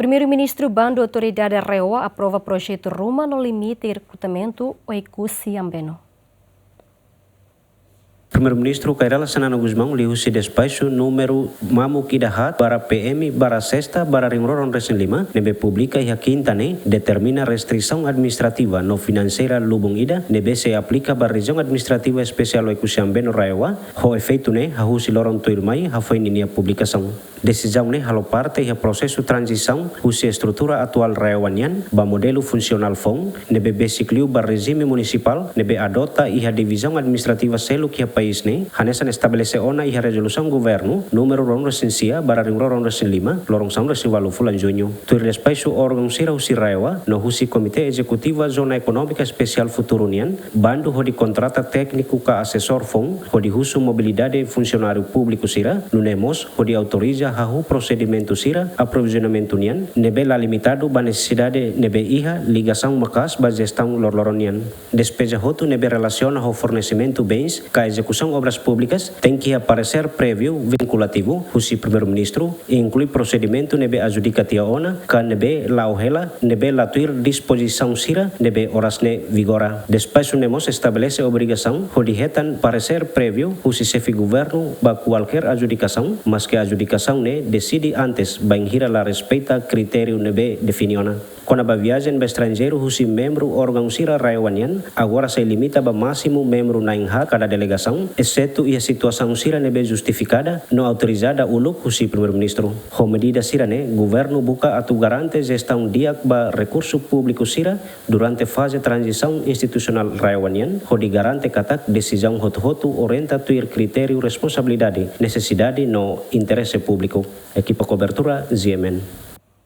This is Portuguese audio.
Primeiro-Ministro Bando Autoridade Rewa aprova projeto Rumah no Limite de Recrutamento Oikusi Ambeno. Primeiro-Ministro Kairala Sanana Guzmão liu-se despacho número Mamu Kidahat para PM para sexta para ringroron resen 5 nebe publica e quinta ne determina restrição administrativa no financeira Lubung Ida nebe se aplica para região administrativa especial Oikusi Ambeno Rewa ho efeito ne hahusi loron tuirmai ha foi ninia publicação. Decisão ne halo parte e processo transição husi estrutura atual Rewanian ba modelo funcional fong nebe besikliu ba regime municipal nebe adota e a divisão administrativa selo que país ne hanesan estabelece ona e a resolução governo número ron resensia bara ron resen 5 lorong sang resen walu fulan junho tu respeito órgão sira husi Rewa no husi komite executiva zona econômica especial futurunian bando ho di contrata técnico ka assessor fong ho di husu mobilidade funcionário público sira lunemos ho di autoriza hahu procedimento sira aprovisionamento nian nebe la limitado ba necessidade nebe iha ligação makas ba gestão lorloronian despesa hotu nebe relaciona ho fornecimento bens ka execução obras públicas tem que aparecer prévio vinculativo husi primeiro-ministro e inclui procedimento nebe adjudicatia ona ka nebe lauhela nebe latuir disposição sira nebe horas ne vigora despacho nemos estabelece obrigação ho dihetan parecer prévio husi chefe governo ba qualquer adjudicação mas que a adjudicação ne decide antes banhira la respeita critério nebe definiona. Quando a viagem ba estrangeiro husi membro órgão sira Rewanian agora se limita ba máximo membro na inha cada delegação exceto e a situação sira nebe justificada não autorizada uluk husi primeiro-ministro. Ho medida sira ne governo buka atu garante gestão diak ba recurso público sira durante fase transição institucional Rewanian ho di garante katak decisão hotu orienta tuir critério responsabilidade necessidade no interesse público. Equipa cobertura ZMN.